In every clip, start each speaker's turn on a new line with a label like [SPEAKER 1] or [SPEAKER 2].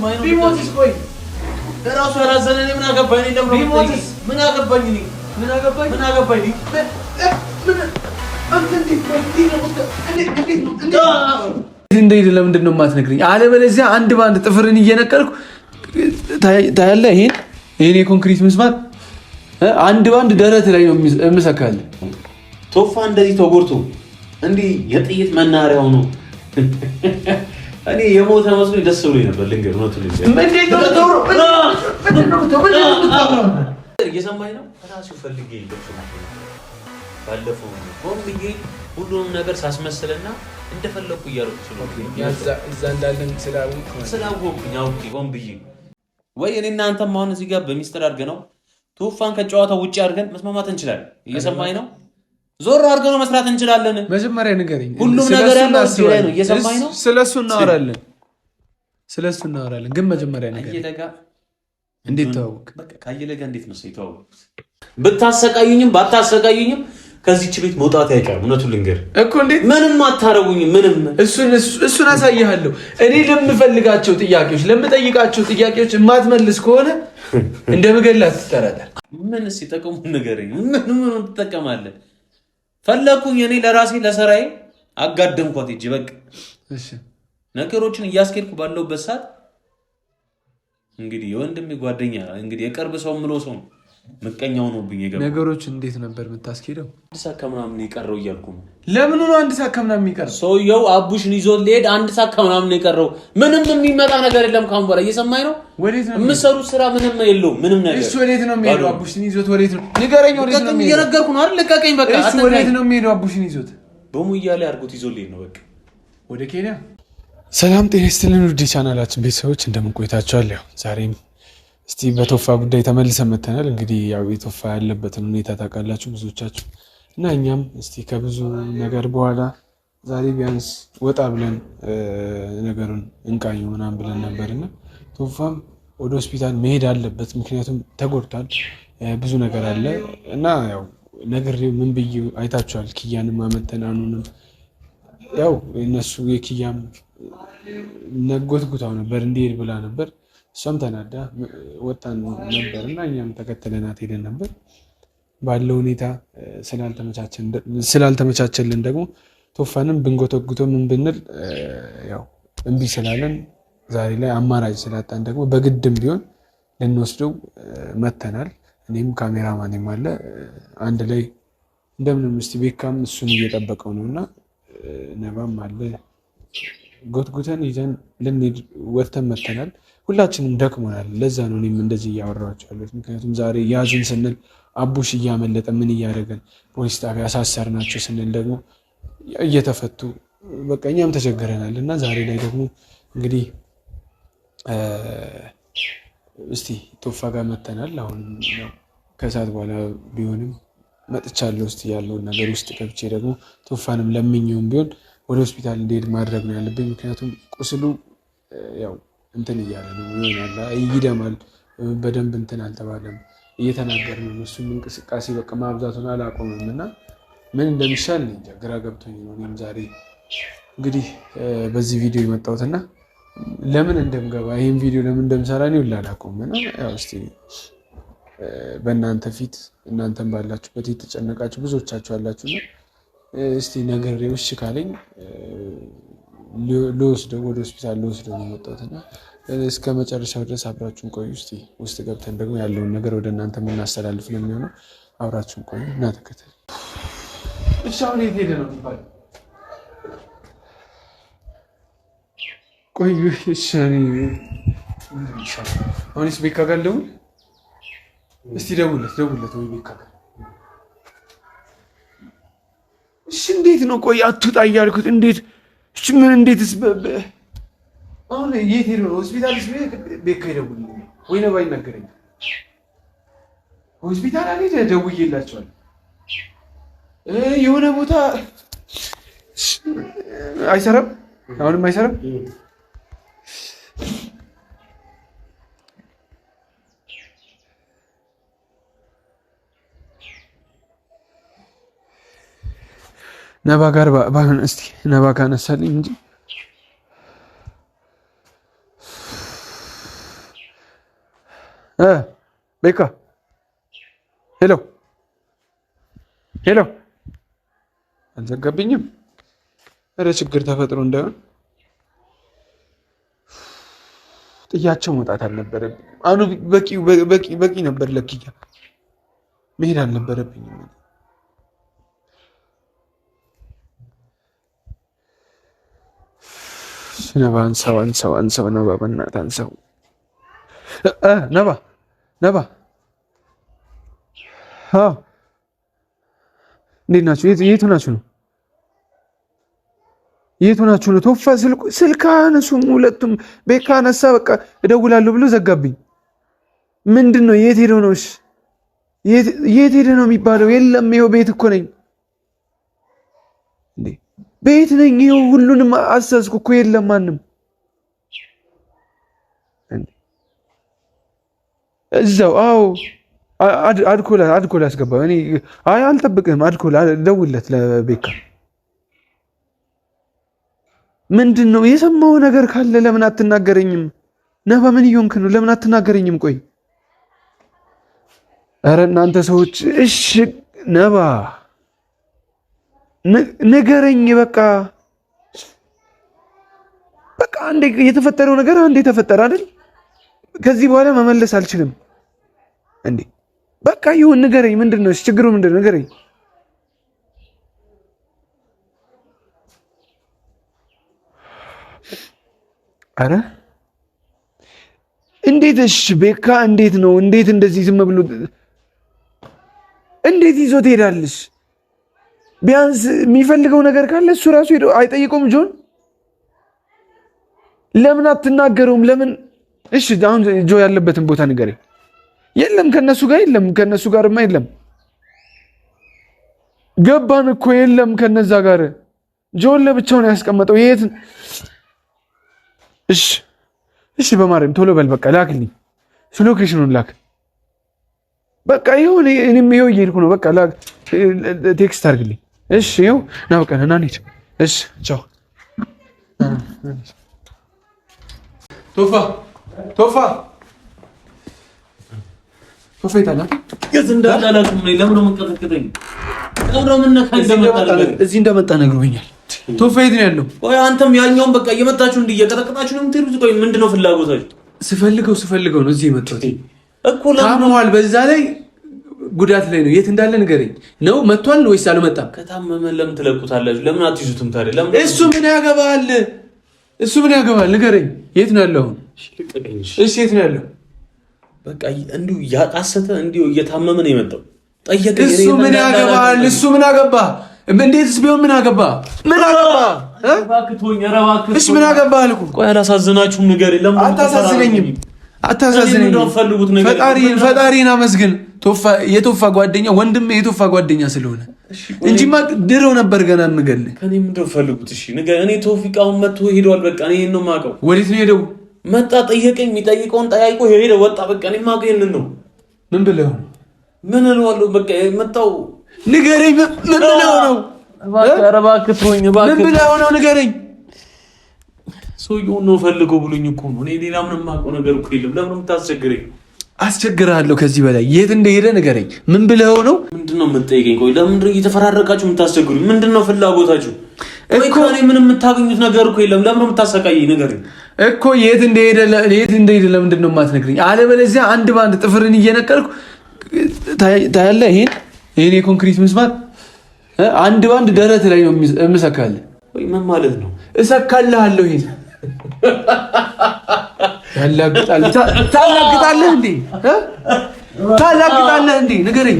[SPEAKER 1] እየሰማኸኝ ነው?
[SPEAKER 2] ቢሞትስ ቆይ
[SPEAKER 1] ራሱ ያላዘነ እኔ ምን አገባኝ? እኔ ደግሞ
[SPEAKER 2] ቢሞትስ
[SPEAKER 1] ምን አገባኝ? እኔ ምን አገባኝ?
[SPEAKER 2] እንዴት ለምንድን ነው የማትነግረኝ? አለበለዚያ አንድ ባንድ ጥፍርን እየነቀልኩ ታያለህ። ይሄን የኮንክሪት ምስማር አንድ ባንድ ደረት ላይ ነው የምሰካልህ።
[SPEAKER 1] ቶፋ እንደዚህ ተጎድቶ እንዲህ የጥይት መናሪያ ሆኖ እኔ የሞተ መስሎኝ ደስ ብሎኝ ነበር። ልንገርህ ነው እየሰማኸኝ ነው? እራሱ ፈልጌ ባለፈው ሆን ብዬ ሁሉንም ነገር ሳስመስልና እንደፈለኩ እያደረኩ ስለሆነ
[SPEAKER 2] እዛ እንዳለን
[SPEAKER 1] ስላወቅኩኝ አውቄ ሆን ብዬ ወይ እኔ እና አንተም አሁን እዚህ ጋር በሚስጥር አድርገን ነው ቶፋን ከጨዋታው ውጪ አድርገን መስማማት እንችላለን። እየሰማኸኝ ነው? ዞር አድርገን ነው መስራት እንችላለን።
[SPEAKER 2] መጀመሪያ ንገረኝ።
[SPEAKER 1] ሁሉም ነገር ያለው እዚህ ላይ ነው። እየሰማኸኝ ነው?
[SPEAKER 2] ስለሱ እናወራለን፣ ግን መጀመሪያ ንገረኝ። እንዴት ተዋወቅ?
[SPEAKER 1] በቃ ካየለጋ እንዴት ነው የተዋወቁት? ብታሰቃዩኝም ባታሰቃዩኝም ከዚህች ቤት መውጣት አይቀርም። እውነቱን ልንገርህ
[SPEAKER 2] እኮ እንዴት
[SPEAKER 1] ምንም አታረጉኝም። ምንም
[SPEAKER 2] እሱን አሳይሃለሁ። እኔ ለምፈልጋቸው ጥያቄዎች ለምጠይቃቸው ጥያቄዎች የማትመልስ ከሆነ እንደምገላት ትጠራጠር።
[SPEAKER 1] ምን ሲጠቅሙ ንገረኝ። ምን ትጠቀማለህ? ፈለኩኝ እኔ ለራሴ ለሰራዬ አጋደምኳት እጂ በቃ
[SPEAKER 2] እሺ።
[SPEAKER 1] ነገሮችን እያስኬድኩ ባለውበት ሰዓት እንግዲህ የወንድሜ ጓደኛ እንግዲህ የቅርብ ሰው ምሎ ሰው ምቀኛው ነው ብዬ ገባ።
[SPEAKER 2] ነገሮች እንዴት ነበር የምታስኬደው?
[SPEAKER 1] አንድ ሳካ ምናምን የቀረው እያልኩ ነው።
[SPEAKER 2] ለምን ነው አንድ ሳካ ምናምን የሚቀረው?
[SPEAKER 1] ሰውየው አቡሽን ይዞ ሊሄድ አንድ ሳካ ምናምን የቀረው። ምንም የሚመጣ ነገር የለም ካሁን በኋላ። እየሰማኸኝ ነው?
[SPEAKER 2] ወዴት ነው
[SPEAKER 1] የምትሰሩት ስራ? ምንም የለውም ምንም ነገር።
[SPEAKER 2] እሱ ወዴት ነው የሚሄደው? አቡሽን ይዞት ወዴት ነው? ንገረኝ። ወዴት ነው የሚሄደው?
[SPEAKER 1] እየነገርኩ ነው አይደል? ልቀቀኝ በቃ።
[SPEAKER 2] እሱ ወዴት ነው የሚሄደው? አቡሽን ይዞት
[SPEAKER 1] በሙያ ላይ አድርጎት ይዞ ሊሄድ ነው በቃ
[SPEAKER 2] ወደ ኬንያ። ሰላም ጤና ይስጥልን ውድ ቻናላችን ቤተሰቦች እንደምን ቆይታችኋል? ያው ዛሬም እስቲ በቶፋ ጉዳይ ተመልሰን መተናል። እንግዲህ ያው የቶፋ ያለበትን ሁኔታ ታውቃላችሁ ብዙዎቻችሁ እና እኛም እስቲ ከብዙ ነገር በኋላ ዛሬ ቢያንስ ወጣ ብለን ነገሩን እንቃኙ ምናምን ብለን ነበርና ቶፋም ወደ ሆስፒታል መሄድ አለበት፣ ምክንያቱም ተጎድቷል፣ ብዙ ነገር አለ እና ያው ነግሬው ምን ብዬ አይታችኋል። ኪያንም አመተናኑንም ያው እነሱ የኪያም ነጎትጉታው ነበር እንዲሄድ ብላ ነበር። እሷም ተናዳ ወጣን ነበር እና እኛም ተከተለናት ሄደን ነበር። ባለው ሁኔታ ስላልተመቻቸልን ደግሞ ቶፋንም ብንጎተጉቶ ምን ብንል ያው እምቢ ስላለን ዛሬ ላይ አማራጭ ስላጣን ደግሞ በግድም ቢሆን ልንወስደው መተናል። እኔም ካሜራማንም አለ አንድ ላይ እንደምንም እስቲ ቤካም እሱን እየጠበቀው ነው እና ነባም አለ ጎትጉተን ይዘን ልንሄድ ወጥተን መተናል። ሁላችንም ደክሞናል። ለዛ ነው እኔም እንደዚህ እያወራኋቸው ያሉት። ምክንያቱም ዛሬ ያዝን ስንል አቡሽ እያመለጠ ምን እያደረገን ፖሊስ ጣቢያ አሳሰርናቸው ስንል ደግሞ እየተፈቱ በቃ እኛም ተቸግረናል እና ዛሬ ላይ ደግሞ እንግዲህ እስቲ ቶፋ ጋር መተናል። አሁን ከሰዓት በኋላ ቢሆንም መጥቻለሁ። እስቲ ያለውን ነገር ውስጥ ገብቼ ደግሞ ቶፋንም ለምኜውም ቢሆን ወደ ሆስፒታል እንዲሄድ ማድረግ ነው ያለብኝ። ምክንያቱም ቁስሉ ያው እንትን እያለ ነው ይሆናል፣ ይደማል፣ በደንብ እንትን አልተባለም፣ እየተናገርን ነው። እሱም እንቅስቃሴ በቃ ማብዛቱን አላቆምም እና ምን እንደሚሻል እንጃ ግራ ገብቶኝ ነው እኔም ዛሬ እንግዲህ በዚህ ቪዲዮ የመጣሁትና ለምን እንደምገባ ይህን ቪዲዮ ለምን እንደምሰራ እኔ ሁላ አላውቀውም እና ያው እስቲ በእናንተ ፊት እናንተም ባላችሁበት የተጨነቃችሁ ብዙዎቻችሁ አላችሁና እስቲ ነግሬው እሺ ካለኝ ልወስደው ወደ ሆስፒታል ልወስደው ነው የመጣሁትና እስከ መጨረሻው ድረስ አብራችሁን ቆዩ። እስቲ ውስጥ ገብተን ደግሞ ያለውን ነገር ወደ እናንተ የምናስተላልፍ ነው የሚሆነው። አብራችሁን ቆዩ እና ተከተሉ። እሺ አሁን የት ሄደ ነው የሚባለው? ቆዩ እሺ አሁንስ ቤካ ጋር ልደውል እስቲ ደውልለት ወይ ቤካ ጋር እሺ እንዴት ነው? ቆይ አትውጣ እያልኩት እንዴት እሺ ምን እንዴትስ አሁን የት ሄዶ ነው? ሆስፒታልስ ቤካ ይደውል ወይ ነው ባይነገረኝ ሆስፒታል አለ ደውዬላቸዋል። የሆነ ቦታ አይሰራም፣ አሁንም አይሰራም። ነባ ጋር ባይሆን እስቲ ነባ ካነሳልኝ እንጂ ቤካ ሄሎ አልዘጋብኝም። ኧረ ችግር ተፈጥሮ እንዳይሆን ጥያቸው መውጣት አልነበረብኝም። አኑ በቂ ነበር። ለኪያ መሄድ አልነበረብኝም። ነባ አንሳው ነባ በእናትህ አንሳው። ነባ እንዴት ናችሁ? የት ሆናችሁ ነው? ቶፋ ስልክ አነሱም ሁለቱም። ቤካ አነሳ፣ በቃ እደውላለሁ ብሎ ዘጋብኝ። ምንድን ነው? የት ሄደው ነው? እሺ የት ሄደ ነው የሚባለው? የለም ይኸው ቤት እኮ ነኝ። ቤት ነኝ፣ ይኸው ሁሉንም አሰስኩ እኮ። የለም ማንም እዛው። አዎ አድኮል አስገባ። እኔ አልጠብቅህም። አድኮል ደውለት ለቤካ። ምንድን ነው የሰማው ነገር ካለ ለምን አትናገረኝም? ነባ ምን እየሆንክ ነው? ለምን አትናገረኝም? ቆይ ኧረ እናንተ ሰዎች እሺ ነባ ንገረኝ። በቃ አንዴ የተፈጠረው ነገር አንዴ ተፈጠረ አይደል? ከዚህ በኋላ መመለስ አልችልም እንዴ። በቃ ይሁን ንገረኝ። ምንድነው ችግሩ? ምንድነው ንገረኝ። አረ እንዴት? እሺ ቤካ እንዴት ነው? እንዴት እንደዚህ ዝም ብሎ እንዴት ይዞ ትሄዳለሽ? ቢያንስ የሚፈልገው ነገር ካለ እሱ ራሱ ሄዶ አይጠይቀውም? ጆን ለምን አትናገረውም? ለምን? እሺ አሁን ጆ ያለበትን ቦታ ንገረኝ። የለም ከነሱ ጋር የለም፣ ከነሱ ጋርማ የለም። ገባን እኮ የለም ከነዛ ጋር። ጆን ለብቻውን ያስቀመጠው የት? እሺ በማርያም ቶሎ በል በቃ ላክልኝ፣ ሎኬሽኑን ላክ። በቃ ይሁን፣ እኔም ይኸው እየሄድኩ ነው። በቃ ላክ፣ ቴክስት አድርግልኝ። እሺ ይኸው ና በቃ ና እንሂድ። እሺ ቻው። ቶፋ ይታላ
[SPEAKER 1] የት እንዳላላኩም ነው። ለምን ነው የምንቀጠቅጠኝ?
[SPEAKER 2] እዚህ እንደመጣ ነግሮኛል። ቶፋ የት ነው ያለው?
[SPEAKER 1] ቆይ አንተም ያኛውን በቃ እየመጣችሁ እየቀጠቀጣችሁ ነው የምትሄዱት? ቆይ ምንድነው ፍላጎታችሁ?
[SPEAKER 2] ስፈልገው ነው እዚህ የመጣሁት እኮ። ታሟል፣ በዛ ላይ ጉዳት ላይ ነው። የት እንዳለ ንገረኝ። ነው መጥቷል ወይስ አልመጣም?
[SPEAKER 1] ከታመመ ለምን ትለቁታላችሁ? ለምን አትይዙትም ታዲያ? ለምን?
[SPEAKER 2] እሱ ምን ያገባል? ንገረኝ። የት ነው ያለው? እሺ የት ነው ያለው?
[SPEAKER 1] በቃ እንዲሁ ያቃሰተ እንዲሁ እየታመመ ነው የመጣው። ጠየቀኝ።
[SPEAKER 2] እሱ ምን ያገባል? ምን አገባ? እንዴትስ ቢሆን ምን አገባ? እሺ ምን አገባ አልኩ።
[SPEAKER 1] ቆይ አላሳዝናችሁም? ንገረኝ። ለምን
[SPEAKER 2] አታሳዝነኝም? ፈጣሪን አመስግን። የቶፋ ጓደኛ ወንድም የቶፋ ጓደኛ ስለሆነ እንጂማ ድሮ ነበር ገና እንገልህ።
[SPEAKER 1] ከኔ ምንድነው ፈልጉት? እሺ ንገረኝ። እኔ ቶፊቃውን መጥቶ ሄዷል። በቃ እኔ ነው የማውቀው።
[SPEAKER 2] ወዴት ነው ሄደው?
[SPEAKER 1] መጣ፣ ጠየቀኝ። የሚጠይቀውን ጠያይቆ ሄደ፣ ወጣ። በቃ እኔ የማውቀው ይሄንን ነው።
[SPEAKER 2] ምን ብለው?
[SPEAKER 1] ምን እለዋለሁ? በቃ መጣው።
[SPEAKER 2] ንገረኝ። ምን ብለው ነው?
[SPEAKER 1] እባክህ ተወኝ፣ እባክህ።
[SPEAKER 2] ምን ብለው ነው? ንገረኝ።
[SPEAKER 1] ሰውዬውን ነው ፈልገው ብሎኝ እኮ ነው። እኔ ሌላ ምንም የማውቀው ነገር እኮ የለም። ለምን የምታስቸግረኝ?
[SPEAKER 2] አስቸግርሃለሁ። ከዚህ በላይ የት እንደሄደ ንገረኝ። ምን ብለው ነው?
[SPEAKER 1] ምንድነው የምትጠይቀኝ? ቆይ ለምንድን እየተፈራረቃችሁ የምታስቸግሩኝ? ምንድነው ፍላጎታችሁ? እኮ እኔ ምንም የምታገኙት ነገር እኮ የለም። ለምን የምታሰቃየኝ? ንገረኝ
[SPEAKER 2] እኮ የት እንደሄደ ለምንድን ነው የማትነግረኝ? አለበለዚያ አንድ በአንድ ጥፍርን እየነቀልኩ ታያለህ። ይሄን የኮንክሪት ምስማር አንድ በአንድ ደረት ላይ ነው የምሰካልህ።
[SPEAKER 1] ወይ ምን ማለት ነው?
[SPEAKER 2] እሰካልሃለሁ። ይሄን ታላግጣለህ እንዴ? ንገረኝ።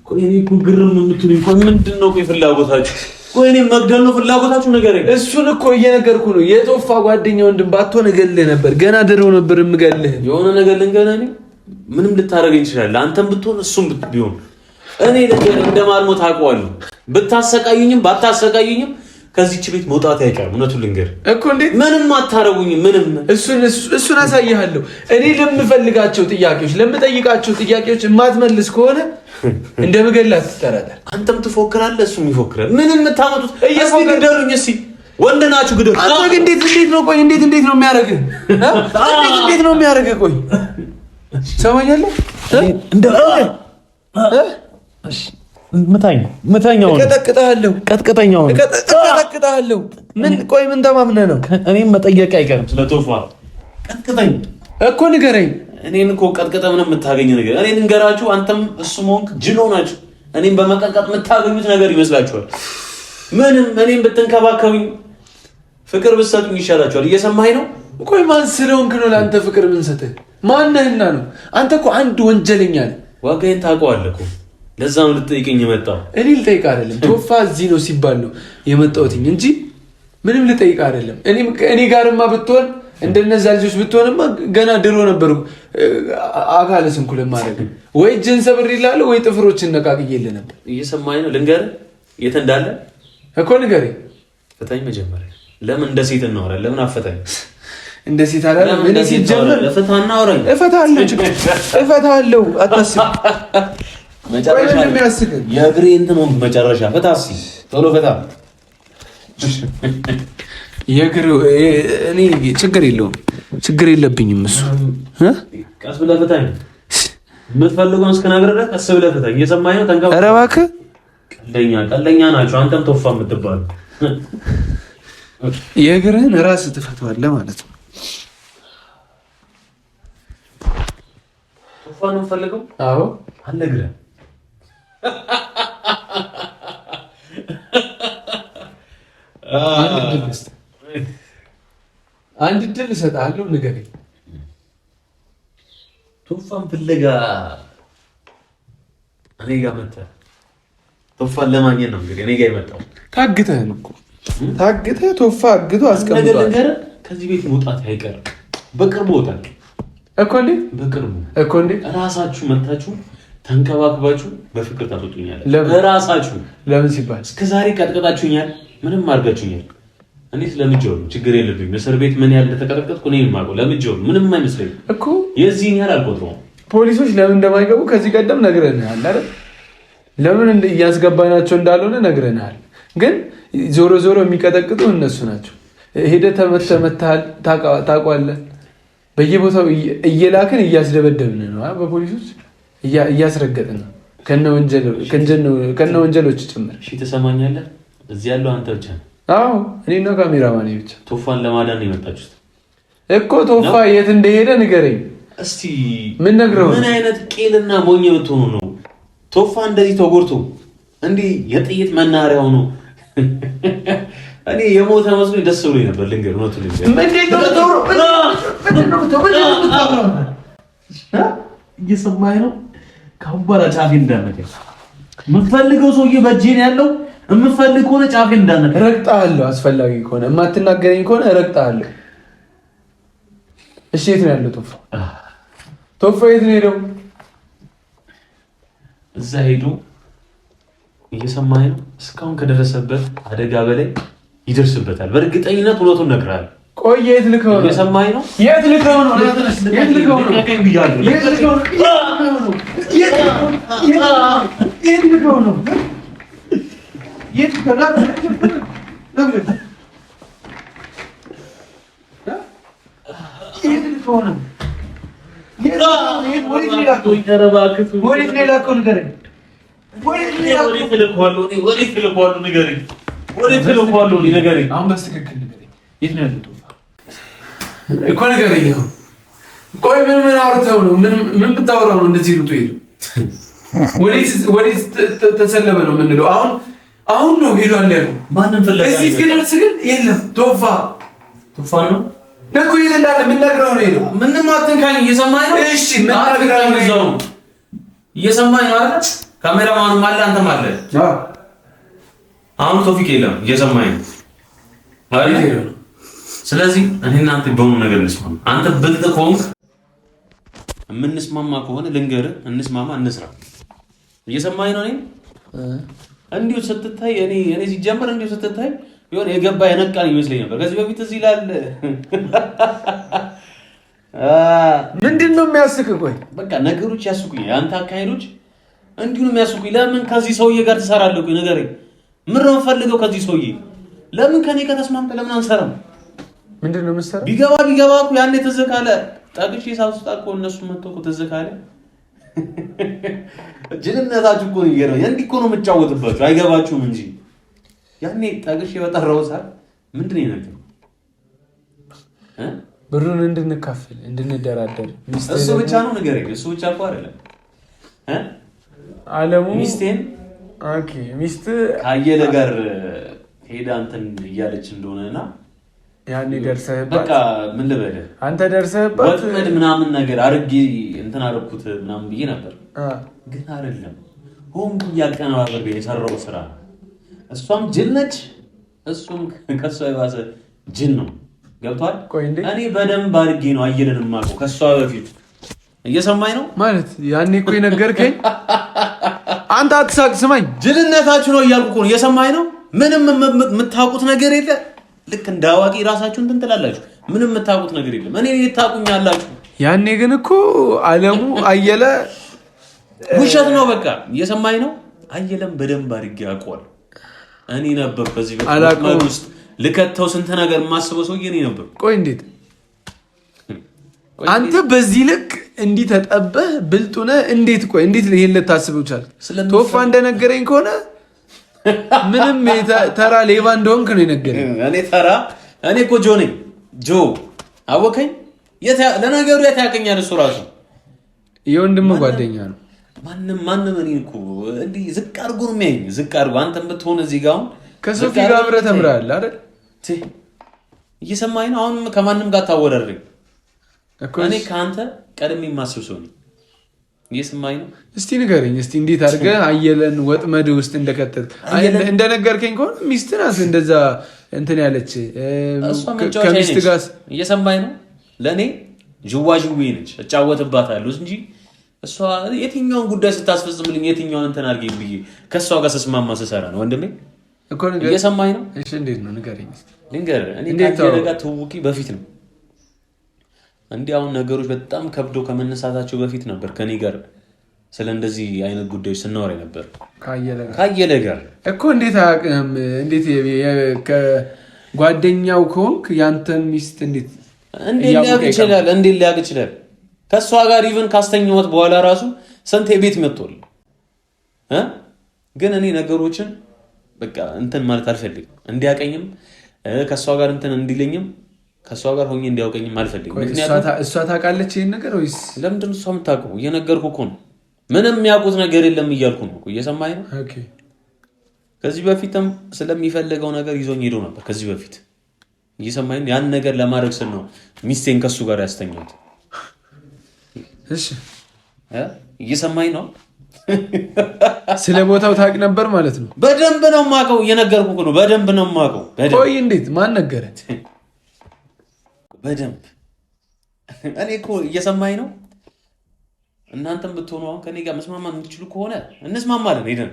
[SPEAKER 1] ቆይ እኔ እኮ ግርም የምትሉኝ ቆይ ምንድን ነው? ቆይ ፍላጎታችሁ? ቆይ እኔ መግደል ነው ፍላጎታችሁ? ንገረኝ።
[SPEAKER 2] እሱን እኮ እየነገርኩ ነው። የቶፋ ጓደኛ ወንድም ባትሆን እገልህ ነበር። ገና ድሮ ነበር የምገልህ።
[SPEAKER 1] የሆነ ነገር ልንገርህ፣ ምንም ልታደርገኝ ትችላለህ። አንተም ብትሆን እሱም ቢሆን እኔ እንደማልሞት አውቀዋለሁ። ብታሰቃዩኝም ባታሰቃዩኝም ከዚህች ቤት መውጣት አይቀርም። እውነቱን ልንገርህ እኮ እንዴት ምንም አታረጉኝም። ምንም
[SPEAKER 2] እሱን አሳይሃለሁ። እኔ ለምፈልጋቸው ጥያቄዎች ለምጠይቃቸው ጥያቄዎች የማትመልስ ከሆነ እንደምገላት ትጠራጠር።
[SPEAKER 1] አንተም ትፎክራለህ፣ እሱም ይፎክራል። ምንም የምታመጡት እስኪ ንገሩኝ። እስኪ ወንድ ናችሁ ግደሉ።
[SPEAKER 2] አንተ ግን እንዴት ነው ቆይ እንዴት ነው የሚያደርግህ? እንዴት ነው የሚያደርግህ? ቆይ ሰማኛለህ እንደ ምታኛው ቀጥቅጠኛው ምን ቆይ ምን ተማምነህ ነው?
[SPEAKER 1] እኔም መጠየቅ አይቀርም ስለ ቶፋ ቀጥቅጠኝ
[SPEAKER 2] እኮ ንገረኝ።
[SPEAKER 1] እኔን እኮ ቀጥቅጠህ ምንም የምታገኝ ነገር እኔን እንገራችሁ። አንተም እሱም ሆንክ ጅሎ ናችሁ። እኔም በመቀጥቀጥ የምታገኙት ነገር ይመስላችኋል? ምንም እኔም ብትንከባከቡኝ ፍቅር ብትሰጡኝ ይሻላችኋል። እየሰማኸኝ ነው?
[SPEAKER 2] ቆይ ማን ስለሆንክ ነው ለአንተ ፍቅር የምንሰጥህ? ማንህና ነው? አንተ እኮ አንድ ወንጀለኛ ነህ።
[SPEAKER 1] ዋጋዬን ታውቀዋለህ እኮ ለዛ ነው ልጠይቀኝ የመጣው።
[SPEAKER 2] እኔ ልጠይቅ አይደለም ቶፋ እዚህ ነው ሲባል ነው የመጣሁትኝ እንጂ ምንም ልጠይቅ አይደለም። እኔ ጋርማ ብትሆን እንደነዛ ልጆች ብትሆንማ ገና ድሮ ነበሩ አካለ ስንኩል ማድረግ ወይ እጅን ሰብር ይላል ወይ ጥፍሮችን ነቃቅዬልህ ነበር።
[SPEAKER 1] እየሰማኸኝ ነው? ልንገርህ የት እንዳለ
[SPEAKER 2] እኮ ንገረኝ።
[SPEAKER 1] ፍታኝ መጀመሪያ። ለምን እንደ ሴት እናወራለን? ለምን አፈታኝ?
[SPEAKER 2] እንደ ሴት አይደለም። እኔ ሲጀምር
[SPEAKER 1] ለፍታና አውራኝ።
[SPEAKER 2] እፈታለሁ አታስብ። መጨረሻ
[SPEAKER 1] የእግሬ እንትን ሆንክ። መጨረሻ ፈታ። እስኪ ቶሎ ፈታ።
[SPEAKER 2] የእግር እኔ ችግር የለውም፣ ችግር የለብኝም። እሱ
[SPEAKER 1] ቀስ ብለህ ፈታኝ። የምትፈልገውን እስክነግርህ ድረስ ቀስ ብለህ ፈታኝ። እየሰማኸኝ ነው? ተንከባ።
[SPEAKER 2] ኧረ እባክህ
[SPEAKER 1] ቀለኛ ናቸው። አንተም ቶፋ የምትባለው
[SPEAKER 2] የእግርህን ራስህ ትፈታዋለህ ማለት ነው።
[SPEAKER 1] ቶፋ ነው የምፈልገው?
[SPEAKER 2] አዎ
[SPEAKER 1] አልነግርህም።
[SPEAKER 2] አንድ ድል እሰጥሃለሁ። ንገረኝ።
[SPEAKER 1] ቶፋን ፍለጋ እኔ ጋር መጣህ። ቶፋን ለማግኘት ነው እንግዲህ እኔ ጋር የመጣው።
[SPEAKER 2] ታግተህ ነው እኮ ታግተህ ቶፋ አግቶ አስቀምጧል።
[SPEAKER 1] ከዚህ ቤት መውጣት አይቀርም። በቅርቡ እወጣለሁ
[SPEAKER 2] እኮ እንዴ?
[SPEAKER 1] በቅርቡ
[SPEAKER 2] እኮ እንዴ?
[SPEAKER 1] እራሳችሁ መታችሁ ተንከባክባችሁ በፍቅር ታጠጡኛል። እራሳችሁ ለምን ሲባል እስከዛሬ ቀጥቅጣችሁኛል፣ ምንም አድርጋችሁኛል። እኔ ስለምጄው ነው፣ ችግር የለብኝም። እስር ቤት ምን ያህል እንደተቀጠቀጥኩ እኔ የማውቀው ለምጄው ነው። ምንም አይመስለኝም እኮ የዚህን ያህል አልቆጥረውም።
[SPEAKER 2] ፖሊሶች ለምን እንደማይገቡ ከዚህ ቀደም ነግረንሃል አይደል? ለምን እያስገባናቸው እንዳልሆነ ነግረንሃል። ግን ዞሮ ዞሮ የሚቀጠቅጡ እነሱ ናቸው። ሄደህ ተመተሃል፣ ታውቀዋለህ። በየቦታው እየላክን እያስደበደብን ነው፣ በፖሊሶች እያስረገጥን ነው፣ ከነ ወንጀሎች ጭምር።
[SPEAKER 1] እሺ ትሰማኛለህ? እዚህ ያለው አንተ ብቻ ነው።
[SPEAKER 2] አዎ እኔና ካሜራማን ብቻ።
[SPEAKER 1] ቶፋን ለማዳን ነው የመጣችሁት
[SPEAKER 2] እኮ። ቶፋ የት እንደሄደ ንገረኝ
[SPEAKER 1] እስቲ።
[SPEAKER 2] ምን ነግረው?
[SPEAKER 1] ምን አይነት ቄልና ሞኝ ብትሆኑ ነው ቶፋ እንደዚህ ተጎድቶ እንዲህ የጥይት መናኸሪያ ሆኖ? እኔ የሞተ መስሎኝ ደስ ብሎኝ ነበር። ልንገርህ፣ እውነቱን እየሰማኸኝ ነው? ከአሁን በኋላ ጫፌ እንዳነካ የምትፈልገው ሰውዬ በእጄ ነው ያለው። የምትፈልግ ከሆነ ጫፌ እንዳነካ
[SPEAKER 2] እረግጥሃለሁ። አስፈላጊ ከሆነ የማትናገረኝ ከሆነ እረግጥሃለሁ። እሺ የት ነው ያለው ቶፋ? ቶፋ የት ነው ሄደው?
[SPEAKER 1] እዛ ሄዶ እየሰማኸኝ ነው? እስካሁን ከደረሰበት አደጋ በላይ ይደርስበታል። በእርግጠኝነት እውነቱን እነግርሃለሁ።
[SPEAKER 2] ቆይ የት ልከው ነው?
[SPEAKER 1] እየሰማኸኝ ነው?
[SPEAKER 2] የት ልከው ነው? የት ልከው ነው?
[SPEAKER 1] የት ልከው ነው?
[SPEAKER 2] ቆይ ምን አውርተው ነው? ምን ብታወራው ነው እንደዚህ ሩጡ ሄዱ? ወዴት ተሰለበ ነው የምንለው? አሁን ነው ሄዷል ያለው።
[SPEAKER 1] ማንም ፈለገ
[SPEAKER 2] እዚህ እስኪደርስ ግን የለም። ቶፋ
[SPEAKER 1] ነው
[SPEAKER 2] እኮ የት እንዳለ ምን ነግረው ነው ሄደው?
[SPEAKER 1] ምንም አትንካኝ። እየሰማኸኝ ነው?
[SPEAKER 2] እሺ ምን ነግረው ነው?
[SPEAKER 1] እየሰማኸኝ ነው አይደል? ካሜራማኑም አለ፣ አንተም አለ። አሁን ቶፊቅ የለም። እየሰማኸኝ ነው አይደል? ስለዚህ እኔ እናንተ በሆኑ ነገር እንስማማ። አንተ ብልጥ ከሆንክ የምንስማማ ከሆነ ልንገርህ፣ እንስማማ፣ እንስራ። እየሰማኸኝ ነው? እንዲሁ ስትታይ እኔ ሲጀምር እንዲሁ ስትታይ የሆነ የገባ የነቃን ይመስለኝ ነበር ከዚህ በፊት እዚህ ይላል።
[SPEAKER 2] ምንድን ነው የሚያስቅ? ቆይ
[SPEAKER 1] በቃ ነገሮች ያስቁኝ። አንተ አካሄዶች እንዲሁ ነው የሚያስቁኝ። ለምን ከዚህ ሰውዬ ጋር ትሰራለህ? ቆይ ንገረኝ፣ ምን ነው የምፈልገው ከዚህ ሰውዬ? ለምን ከኔ ከተስማምተ ለምን አንሰራም?
[SPEAKER 2] ምንድነው መሰራ
[SPEAKER 1] ቢገባ እኮ ያኔ ትዝ ካለ ጠግሼ ሳውስጣ እኮ እነሱ መጥቶ እኮ ትዝ ካለ ጅልነታችሁ እኮ ነው እንዲህ እኮ ነው የምጫወትባችሁ አይገባችሁም እንጂ ያኔ ጠግሼ በጠራው ሰዓት ምንድነው የነገረው
[SPEAKER 2] ብሩን እንድንካፈል እንድንደራደር
[SPEAKER 1] እሱ ብቻ ነው ንገረኝ። እሱ ብቻ እኮ አይደለም
[SPEAKER 2] አለሙ
[SPEAKER 1] ሚስቴን
[SPEAKER 2] ሚስት
[SPEAKER 1] ካየለ ጋር ሄዳ እንትን እያለች እንደሆነና
[SPEAKER 2] ያኔ ደርሰህባት
[SPEAKER 1] በቃ ምን ልበልህ
[SPEAKER 2] አንተ ደርሰህባት
[SPEAKER 1] ወጥመድ ምናምን ነገር አርጌ እንትን አደረኩት ምናምን ብዬ ነበር። ግን አይደለም ሆም ያቀናባበር የሰራው ስራ እሷም ጅል ነች፣ እሱም ከሷ የባሰ ጅል ነው። ገብቷል? እኔ በደንብ አድርጌ ነው አየለን የማውቀው ከሷ በፊት። እየሰማኝ ነው ማለት ያኔ እኮ የነገርከኝ አንተ አትሳቅ፣ ስማኝ። ጅልነታችሁ ነው እያልኩ እኮ ነው። እየሰማኝ ነው። ምንም የምታውቁት ነገር የለ። ልክ እንደ አዋቂ ራሳችሁን እንትን ትላላችሁ። ምንም የምታውቁት ነገር የለም። እኔ ታውቁኛላችሁ።
[SPEAKER 2] ያኔ ግን እኮ አለሙ አየለ
[SPEAKER 1] ውሸት ነው በቃ። እየሰማኝ ነው። አየለም በደንብ አድርጌ አውቀዋለሁ። እኔ ነበር በዚህ በኩል ውስጥ ልከተው ስንት ነገር የማስበው ሰውዬ እኔ ነበር።
[SPEAKER 2] ቆይ እንዴት አንተ በዚህ ልክ እንዲህ ተጠበህ ብልጡነ እንዴት ይሄን ልታስበው ቻልክ? ቶፋ እንደነገረኝ ከሆነ ምንም ተራ ሌባ እንደሆንክ ነው የነገረኝ።
[SPEAKER 1] እኔ እኮ ጆ ነኝ። ጆ አወከኝ። ለነገሩ የት ያውቀኛል? እሱ ራሱ
[SPEAKER 2] የወንድም ጓደኛ ነው።
[SPEAKER 1] ማንም እኔ እኮ እንዲህ ዝቅ አድርጎ ነው የሚያየኝ። ዝቅ አድርጎ አንተም ብትሆን እዚህ ጋር አሁን
[SPEAKER 2] ከሶፊ ጋር አብረህ ተምረሃል አይደል?
[SPEAKER 1] እየሰማኝ ነው። አሁን ከማንም ጋር ታወዳድረኝ እኮ። እኔ ከአንተ ቀድሜ የማስብ ሰው ነኝ። እየሰማኝ ነው።
[SPEAKER 2] እስቲ ንገረኝ እስቲ እንዴት አድርገህ አየለን ወጥመድ ውስጥ እንደከተት እንደነገርከኝ ከሆነ ሚስት ናት እንደዛ እንትን ያለች ከሚስት ጋር።
[SPEAKER 1] እየሰማኝ ነው። ለእኔ ዥዋዥዌ ነች፣ እጫወትባታለሁ እንጂ እሷ የትኛውን ጉዳይ ስታስፈጽምልኝ የትኛውን እንትን አድርጌ ብዬ ከእሷ ጋር ስስማማ ስሰራ ነው ወንድሜ። እየሰማኝ ነው።
[SPEAKER 2] እሺ እንዴት ነው ንገረኝ እስቲ።
[SPEAKER 1] ልንገርህ እኔ ከአየለ ጋር ትውውቂ በፊት ነው እንዲህ አሁን ነገሮች በጣም ከብዶ ከመነሳታቸው በፊት ነበር ከኔ ጋር ስለ እንደዚህ አይነት ጉዳዮች ስናወራ ነበር ከአየለ ጋር እኮ።
[SPEAKER 2] እንዴት አያውቅም? እንዴት ከጓደኛው ከሆንክ ያንተን ሚስት እንዴት
[SPEAKER 1] ሊያውቅ ይችላል? እንዴት ሊያውቅ ይችላል? ከእሷ ጋር ኢቨን ካስተኛሁት በኋላ ራሱ ስንቴ ቤት መጥቷል። ግን እኔ ነገሮችን በቃ እንትን ማለት አልፈልግም። እንዲያቀኝም ከእሷ ጋር እንትን እንዲለኝም ከእሷ ጋር ሆኜ እንዲያውቀኝም አልፈልግም።
[SPEAKER 2] እሷ ታውቃለች ይሄን ነገር ወይስ
[SPEAKER 1] ለምንድን ነው እሷ የምታውቀው? እየነገርኩህ እኮ ነው። ምንም የሚያውቁት ነገር የለም እያልኩ ነው። እየሰማኝ ነው። ከዚህ በፊትም ስለሚፈልገው ነገር ይዞኝ ሄዶ ነበር። ከዚህ በፊት እየሰማኝ ያን ነገር ለማድረግ ስል ነው ሚስቴን ከሱ ጋር ያስተኛት።
[SPEAKER 2] እሺ
[SPEAKER 1] እየሰማኝ ነው።
[SPEAKER 2] ስለ ቦታው ታውቅ ነበር ማለት ነው?
[SPEAKER 1] በደንብ ነው የማውቀው። እየነገርኩህ ነው። በደንብ ነው የማውቀው።
[SPEAKER 2] ቆይ እንዴት? ማን ነገረህ?
[SPEAKER 1] በደንብ እኔ እኮ እየሰማኝ ነው። እናንተም ብትሆኑ አሁን ከኔ ጋር መስማማት የምትችሉ ከሆነ እንስማማለን ሄደን፣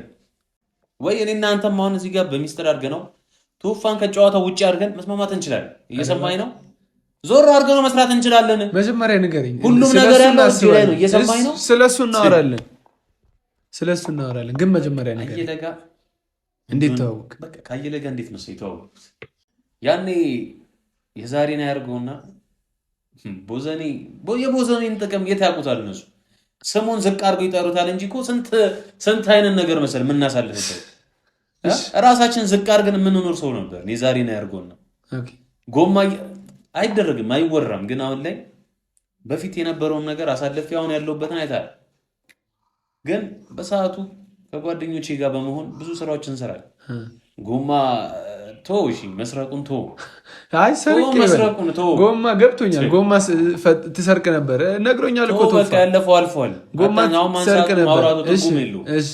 [SPEAKER 1] ወይ እኔ እናንተም አሁን እዚህ ጋር በሚስጥር አድርገን ነው ቶፋን ከጨዋታው ውጪ አድርገን መስማማት እንችላለን። እየሰማኝ ነው። ዞር አድርገን ነው መስራት እንችላለን።
[SPEAKER 2] መጀመሪያ ንገረኝ።
[SPEAKER 1] ሁሉም ነገር ያለው እዚህ ላይ ነው። እየሰማኝ ነው።
[SPEAKER 2] ስለሱ እናወራለን። ግን መጀመሪያ ነገር
[SPEAKER 1] አየለ ጋር
[SPEAKER 2] እንዴት ተዋወቅ?
[SPEAKER 1] በቃ ከአየለ ጋር እንዴት ነው የተዋወቁት? ያኔ የዛሬን አያርገውና የቦዘኔን ጥቅም የት ያውቁታል እነሱ። ስሙን ዝቅ አድርገው ይጠሩታል እንጂ እኮ ስንት አይነት ነገር መሰል የምናሳልፍበት ራሳችን ዝቅ አድርገን የምንኖር ሰው ነበር። የዛሬን አያርገውና ጎማ አይደረግም አይወራም። ግን አሁን ላይ በፊት የነበረውን ነገር አሳልፌ አሁን ያለሁበትን አይታል። ግን በሰዓቱ ከጓደኞቼ ጋር በመሆን ብዙ ስራዎችን እንሰራለን። ጎማ እሺ መስረቁን
[SPEAKER 2] አይ መስረቁን ጎማ ገብቶኛል። ጎማ ትሰርቅ ነበር ነግሮኛል እኮ
[SPEAKER 1] በቃ ያለፈው አልፏል።
[SPEAKER 2] ጎማ ትሰርቅ ነበር። እሺ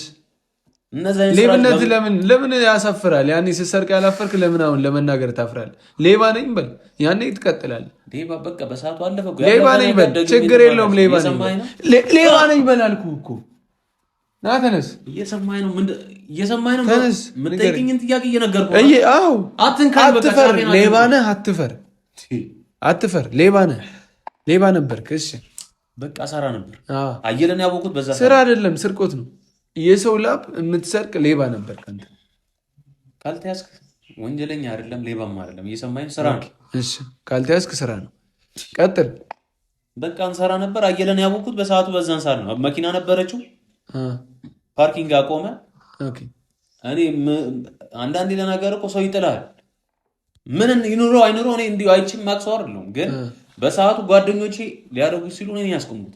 [SPEAKER 2] ሌብነት ለምን ያሳፍራል? ያኔ ስትሰርቅ ያላፈርክ ለምን አሁን ለመናገር ታፍራለህ? ሌባ ነኝ በል፣ ያኔ ትቀጥላለህ።
[SPEAKER 1] ሌባ በቃ በሰዓቱ አለፈ።
[SPEAKER 2] ሌባ ነኝ በል፣ ችግር የለውም። ሌባ ነኝ በል አልኩህ እኮ። ና ተነስ።
[SPEAKER 1] እየሰማኝ ነው። ተነስ። ምን ጠይቅኝን ጥያቄ እየነገርኩህ
[SPEAKER 2] ነው። አዎ አትፈር። ሌባ ነህ፣ አትፈር። ሌባ ነህ፣ ሌባ ነበርክ። እሺ
[SPEAKER 1] በቃ ሰራ ነበር። አየለን ያወቁት በዛ
[SPEAKER 2] ስራ አይደለም ስርቆት ነው። የሰው ላብ የምትሰርቅ ሌባ ነበር። አንተ
[SPEAKER 1] ካልተያዝክ ወንጀለኛ አይደለም ሌባም አይደለም እየሰማኝ ስራ ነው
[SPEAKER 2] እሺ ካልተያዝክ ስራ ነው ቀጥል
[SPEAKER 1] በቃ እንሰራ ነበር አየለን ያወኩት በሰዓቱ በዛን ሰዓት ነው መኪና ነበረችው ፓርኪንግ አቆመ
[SPEAKER 2] ኦኬ
[SPEAKER 1] እኔ አንዳንዴ ለነገር እኮ ሰው ይጥላል ምን ይኑሮ አይኑሮ እኔ እንዲሁ አይችም ማክሰው አይደለም ግን በሰዓቱ ጓደኞቼ ሊያደርጉ ሲሉ እኔ ያስቆሙት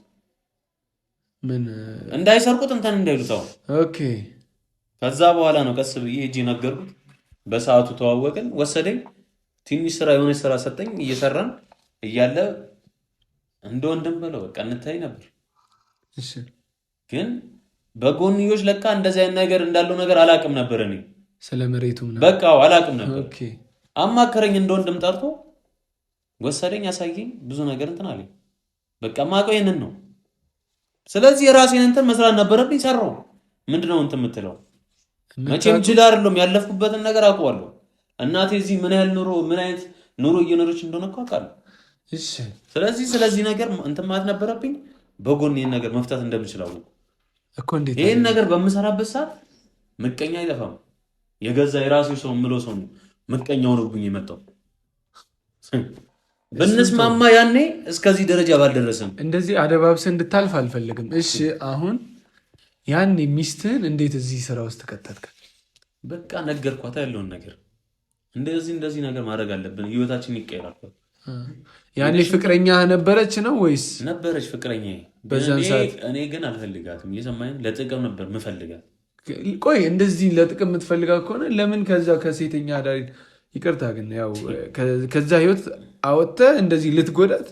[SPEAKER 2] ምን
[SPEAKER 1] እንዳይሰርቁት እንትን እንዳይሉታው
[SPEAKER 2] ኦኬ
[SPEAKER 1] ከዛ በኋላ ነው ቀስ ብዬ እጄ ነገርኩት በሰዓቱ ተዋወቅን ወሰደኝ ትንሽ ስራ የሆነ ስራ ሰጠኝ እየሰራን እያለ እንደወንድም በለው በቃ እንታይ ነበር
[SPEAKER 2] እሺ ግን
[SPEAKER 1] በጎንዮሽ ለካ እንደዚህ አይነት ነገር እንዳለው ነገር አላቅም ነበር እኔ
[SPEAKER 2] ስለመሬቱ ነው
[SPEAKER 1] በቃ አላቅም ነበር
[SPEAKER 2] ኦኬ
[SPEAKER 1] አማከረኝ እንደወንድም ጠርቶ ወሰደኝ ያሳየኝ ብዙ ነገር እንትን አለኝ በቃ ማቀው ይሄንን ነው ስለዚህ የራሴን እንትን መስራት ነበረብኝ ሰራው ምንድነው እንትን የምትለው መቼም ጅል አይደለም ያለፍኩበትን ነገር አውቀዋለሁ እናቴ እዚህ ምን ያህል ምን አይነት ኑሮ እየኖረች እንደሆነ አውቃለሁ
[SPEAKER 2] እሺ
[SPEAKER 1] ስለዚህ ነገር እንትን ማለት ነበረብኝ በጎን ይሄን ነገር መፍታት እንደምችላው
[SPEAKER 2] እኮ እንዴት
[SPEAKER 1] ይሄን ነገር በመሰራበት ሰዓት ምቀኛ አይጠፋም የገዛ የራሱ ሰው ምለው ሰው ምቀኛው ነውብኝ የመጣው በእነስማማ ያኔ እስከዚህ ደረጃ ባልደረሰም እንደዚህ
[SPEAKER 2] አደባብሰ እንድታልፍ አልፈልግም እሺ አሁን ያኔ ሚስትህን እንዴት እዚህ ስራ ውስጥ ከተተከ
[SPEAKER 1] በቃ ነገርኳታ ያለውን ነገር እንደዚህ ነገር ማድረግ አለብን ህይወታችን ይቀየራል
[SPEAKER 2] ያኔ ፍቅረኛ ነበረች ነው ወይስ
[SPEAKER 1] ነበረች ፍቅረኛዬ በዛን ሰዓት እኔ ግን አልፈልጋትም የሰማኝ ለጥቅም ነበር ምፈልጋት
[SPEAKER 2] ቆይ እንደዚህ ለጥቅም ምትፈልጋት ከሆነ ለምን ከዛ ከሴተኛ አዳሪ ይቅርታ ግን ያው ከዛ ህይወት አወጣ እንደዚህ ልትጎዳት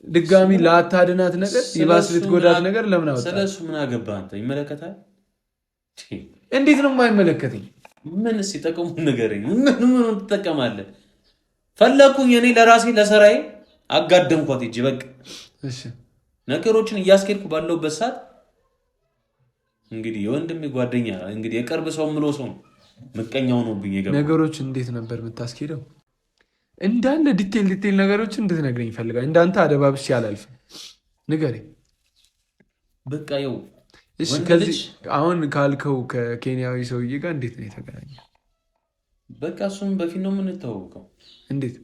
[SPEAKER 2] ድጋሚ ላታድናት ነገር ይባስ ልትጎዳት ነገር ለምን አወጣ
[SPEAKER 1] ስለሱ ምን አገባ አንተ ይመለከታል
[SPEAKER 2] እንዴት ነው የማይመለከተኝ
[SPEAKER 1] ምን ሲጠቀሙ ነገርኝ ምን ተጠቀማለህ ፈለኩኝ እኔ ለራሴ ለሰራዬ አጋደምኳት እጂ በቃ
[SPEAKER 2] እሺ
[SPEAKER 1] ነገሮችን እያስከልኩ ባለውበት ሰዓት እንግዲህ የወንድሜ ጓደኛ እንግዲህ የቅርብ ሰው ምሎ ሰው ምቀኛው ነው ብዬ ገባ
[SPEAKER 2] ነገሮች እንዴት ነበር የምታስኬደው እንዳለ ዲቴል ነገሮችን እንድትነግረኝ ፈልጋ እንዳንተ አደባብሽ ያላልፍ ንገረኝ በቃ
[SPEAKER 1] ይው
[SPEAKER 2] እሺ ከዚህ አሁን ካልከው ከኬንያዊ ሰውዬ ጋር እንዴት ነው የተገናኘው
[SPEAKER 1] በቃ እሱም በፊት ነው ምን ተዋወቀው
[SPEAKER 2] እንዴት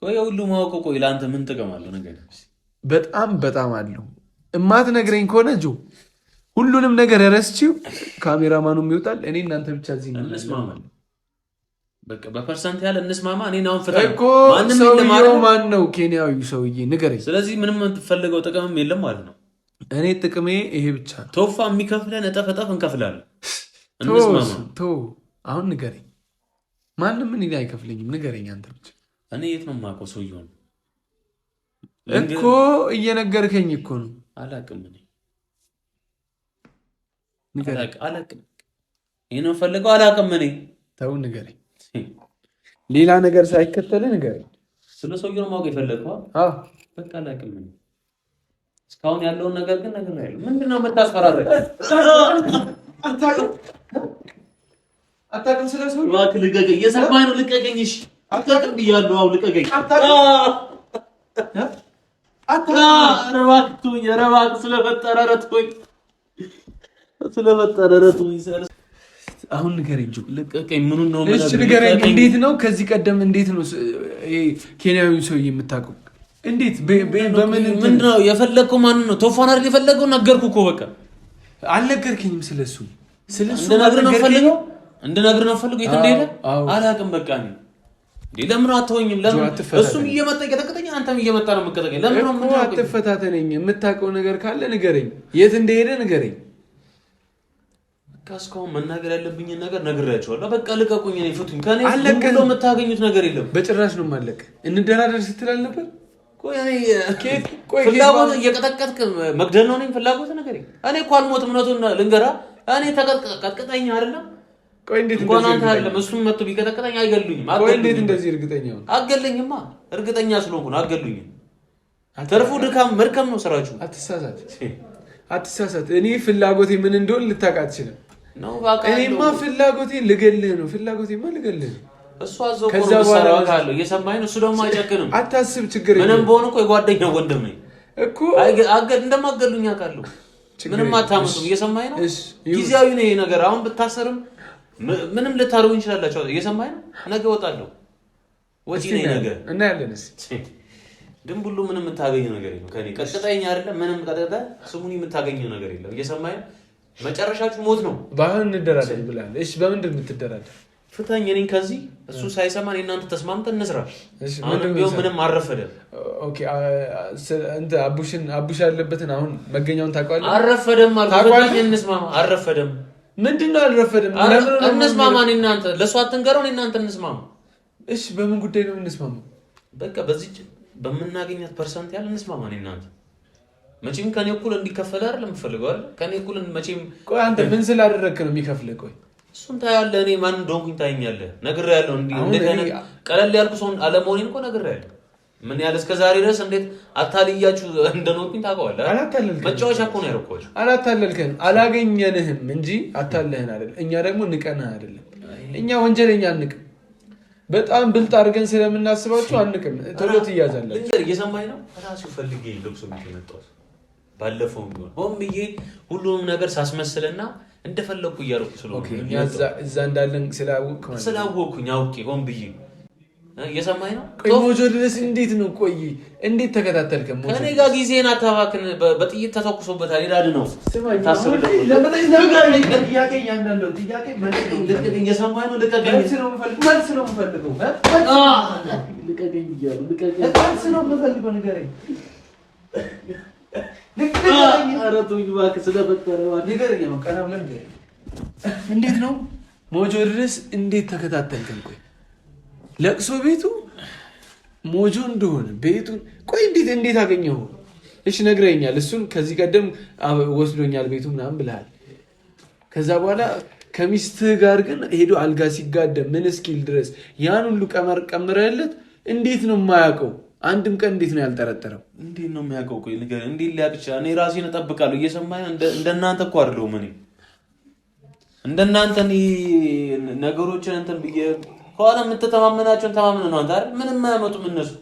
[SPEAKER 1] ቆይ ሁሉ ማወቀው ቆይ ላንተ ምን ተቀማለው ነገር
[SPEAKER 2] በጣም አለው እማት ነግረኝ ከሆነ ጆ ሁሉንም ነገር ረስቺው ካሜራማኑም ይወጣል እኔ እናንተ ብቻ እዚህ
[SPEAKER 1] እንስማማ በቃ በፐርሰንት ያለ እንስማማ እኔ ነው ፈታ
[SPEAKER 2] ማንንም እንደማረው ማን ነው ኬንያዊ ሰውዬ ንገረኝ ስለዚህ
[SPEAKER 1] ምንም ተፈልገው ጥቅምም የለም ማለት ነው
[SPEAKER 2] እኔ ጥቅሜ ይሄ ብቻ ነው
[SPEAKER 1] ቶፋ የሚከፍለን እጠፍ እንከፍላለን እንስማማ
[SPEAKER 2] አሁን ንገረኝ ማንንም ምን ይላል አይከፍለኝም ንገረኝ አንተ ብቻ
[SPEAKER 1] እኔ የት ነው ማቆ ሰውየው
[SPEAKER 2] እኮ እየነገርከኝ እኮ ነው
[SPEAKER 1] አላቅም እኔ አላቅም ይሄን ነው ፈልገው አላቅም እኔ
[SPEAKER 2] ተው ንገረኝ ሌላ ነገር ሳይከተል ንገረኝ
[SPEAKER 1] ስለ ሰውየው ማወቅ የፈለከው በቃ አላቅም እኔ እስካሁን ያለውን ነገር ግን ነግሬሃለሁ ምንድነው መታስፈራረቅ አታውቅም ስለ ሰውየው እባክህ ልቀቀኝ የሰማኝ ነው ልቀቀኝ እሺ አታውቅም ብያለሁ አው ልቀቀኝ ረባክ ስለፈጠረ ረቶኝ አሁን ንገረኝ ጆ ልቀቀኝ ምኑን ነው
[SPEAKER 2] እሺ ንገረኝ እንዴት ነው ከዚህ ቀደም እንዴት ነው ኬንያዊ ሰው የምታውቀው እንዴት በምን
[SPEAKER 1] ምንድነው የፈለከው ማን ነው ቶፋን አይደል የፈለከው ነገርኩ እኮ በቃ
[SPEAKER 2] አልነገርከኝም ስለሱ
[SPEAKER 1] እንደነግር ነው ፈልገው የት እንደሄደ አላውቅም በቃ ነው ለምን አትሆኝም ለምን እሱም እየመጣ ይቀጠቅጠኝ አንተም እየመጣ ነው መቀጠቀኝ ለምን ነው ምን
[SPEAKER 2] አትፈታተነኝ የምታውቀው ነገር ካለ ንገረኝ የት እንደሄደ ንገረኝ
[SPEAKER 1] ካስካው መናገር ያለብኝ ነገር ነግሬያቸዋለሁ በቃ ልቀቁኝ እኔ ፍቱኝ ከኔ ሁሉ የምታገኙት ነገር የለም
[SPEAKER 2] በጭራሽ ነው ማለቅ እንደራደር ስትላል ነበር
[SPEAKER 1] ቆይ እኔ ፍላጎት እየቀጠቀጥክ መግደል ነው እኔ ፍላጎት ነገር እኔ እኮ አልሞትም እውነቱን ልንገራ እኔ ተቀጥቀጠኝ አይደለም ቆይ እንዴት እንደዚህ አይደለም እሱም መጥቶ ቢቀጠቀጠኝ አይገሉኝም
[SPEAKER 2] ቆይ እንዴት እንደዚህ እርግጠኛ ነው
[SPEAKER 1] አገለኝማ እርግጠኛ ስለሆንኩ ነው አገሉኝም ተርፉ ድካም መርከም ነው ስራችሁ
[SPEAKER 2] አትሳሳት እኔ ፍላጎቴ ምን እንደሆነ ልታውቅ አትችልም
[SPEAKER 1] ነው ባቃ
[SPEAKER 2] እኔማ ፍላጎቴ ልገልህ ነው ፍላጎቴማ ልገልህ
[SPEAKER 1] እሱ አዘው ቆሮ ሰራው ካለው እየሰማኝ ነው እሱ ደግሞ አይጨክንም
[SPEAKER 2] አታስብ ችግር
[SPEAKER 1] ምንም በሆነ እኮ የጓደኛው ወንድም ነኝ እኮ አገል እንደማገሉኛ ካለው ምንም አታመጡም እየሰማኝ ነው ጊዜያዊ ነው ይሄ ነገር አሁን ብታሰርም ምንም ልታረጉኝ ይችላልላችሁ እየሰማኸኝ ነው ነገ እወጣለሁ ወጪ ነኝ ነገ
[SPEAKER 2] እና ያለንስ
[SPEAKER 1] ድንቡሉ ምንም የምታገኘው ነገር የለም ከኔ ቀጥታኛ አይደለም ምንም ቀጥታ ስሙኒ የምታገኘው ነገር የለም እየሰማኸኝ መጨረሻችሁ ሞት ነው
[SPEAKER 2] ባሁን እንደራደር ብላል እሺ በምንድን የምትደራደር
[SPEAKER 1] ፍታኝ እኔን ከዚህ እሱ ሳይሰማን እናንተ ተስማምተን እንስራ እሺ ምንም አረፈደም
[SPEAKER 2] ኦኬ እንት አቡሽ ያለበትን አሁን መገኛውን ታውቃለህ
[SPEAKER 1] አረፈደም አልኩኝ እንስማማ አረፈደም
[SPEAKER 2] ምንድነው አልረፈደም
[SPEAKER 1] እንስማማ እናንተ ለሷ አትንገረው እናንተ እንስማማ
[SPEAKER 2] እሺ በምን ጉዳይ ነው እንስማማው
[SPEAKER 1] በቃ በዚህ በመናገኛት ፐርሰንት ያለ እንስማማ እናንተ መቼም ከኔ እኩል እንዲከፈል አይደለም ፈልገው አይደል ከኔ እኩል መቼም
[SPEAKER 2] ቆይ አንተ ምን ስላደረክ ነው የሚከፍልህ ቆይ
[SPEAKER 1] እሱን ታያለህ እኔ ማን እንደሆንኩኝ ታየኛለህ ነግሬያለሁ እንደገና ቀለል ያልኩ ሰው አለመሆኔን እኮ ነግሬያለሁ ምን ያለ እስከ ዛሬ ድረስ እንዴት አታልያችሁ እንደኖርኩኝ ታውቀዋለህ መጫወቻ እኮ ነው ያረኳችሁ
[SPEAKER 2] አላታለልከን አላገኘንህም እንጂ አታለህን አይደል እኛ ደግሞ ንቀናህ አይደለም እኛ ወንጀለኛ አንቅ በጣም ብልጥ አድርገን ስለምናስባችሁ አንቅም ቶሎ ትያዛላችሁ
[SPEAKER 1] ልንገር እየሰማኸኝ ነው ራሱ ፈልጌ ልብሱ የሚመጣው ባለፈው ቢሆን ሆም ብዬ ሁሉንም ነገር ሳስመስልና እንደፈለኩ እያረኩ ስለሆነ
[SPEAKER 2] እዛ እንዳለን
[SPEAKER 1] ስላወቅኩኝ አውቄ ሆም ብዬ እየሰማኸኝ ነው
[SPEAKER 2] ቆይ ሞጆ ድረስ እንዴት ነው ቆይ እንዴት ተከታተልከም ሞጆ
[SPEAKER 1] ከኔ ጋር ጊዜን አታባክን በጥይት ተተኩሶበታል ይላድ ነው
[SPEAKER 2] ታስብልኝ ለምን ነገር ጥያቄ ያንዳንዱ ጥያቄ
[SPEAKER 1] እየሰማኸኝ ነው ልቀቀኝ
[SPEAKER 2] መልስ ነው የምፈልገው ልቀቀኝ ይያሉ ልቀቀኝ መልስ ነው የምፈልገው ንገረኝ ልቀቀኝ አረቱኝ እባክህ ስለፈጠረው ንገረኝ ነው ቀና ብለን እንዴት ነው ሞጆ ድረስ እንዴት ተከታተልከን ቆይ ለቅሶ ቤቱ ሞጆ እንደሆነ ቤቱን ቆይ እንዴት አገኘው እሺ ነግረኛል እሱን ከዚህ ቀደም ወስዶኛል ቤቱ ምናምን ብለሃል ከዛ በኋላ ከሚስትህ ጋር ግን ሄዶ አልጋ ሲጋደም ምን እስኪል ድረስ ያን ሁሉ ቀመረለት እንዴት ነው የማያውቀው አንድም ቀን እንዴት ነው ያልጠረጠረው
[SPEAKER 1] እንዴት ነው የሚያውቀው ቆይ ንገረኝ እንዴት ሊያቅቻ እኔ ራሴን እጠብቃለሁ እየሰማኸኝ እንደናንተ እኮ አይደለሁም እኔ እንደናንተ ነገሮችን እንትን ብዬ ኋላ የምትተማመናቸውን ተማምነህ ነው አንተ አይደል ምንም አያመጡም እነሱ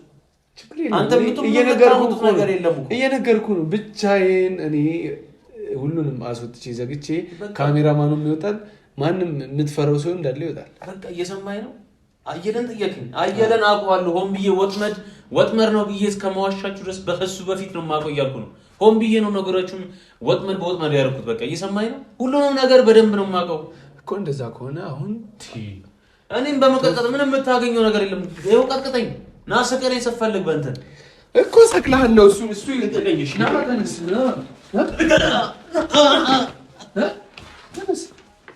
[SPEAKER 1] አንተ የምትጠብቁት ነገር የለም እኮ
[SPEAKER 2] እየነገርኩህ ነው ብቻዬን እኔ ሁሉንም አስወጥቼ ዘግቼ ካሜራማኑም ይወጣል ማንም የምትፈራው ሰው እንዳለ ይወጣል
[SPEAKER 1] በቃ እየሰማኸኝ ነው አየለን ጥያቄኝ አየለን አውቀዋለሁ ሆን ብዬ ወጥመድ ነው ብዬ እስከማዋሻችሁ ድረስ በከሱ በፊት ነው የማውቀው እያልኩ ነው ሆን ብዬ ነው ነገሮችን በወጥመድ ያደረኩት በቃ እየሰማኸኝ ነው ሁሉንም ነገር በደንብ ነው የማውቀው
[SPEAKER 2] እኮ እንደዛ ከሆነ አሁን
[SPEAKER 1] እኔም በመቀጥቀጥ ምንም የምታገኘው ነገር የለም ይኸው ቀጥቅጠኝ ና ሰቀለኝ ስፈልግ በእንትን
[SPEAKER 2] እኮ ሰቅልሃለሁ እሱ ይልቀቀኝሽ ና ተነስ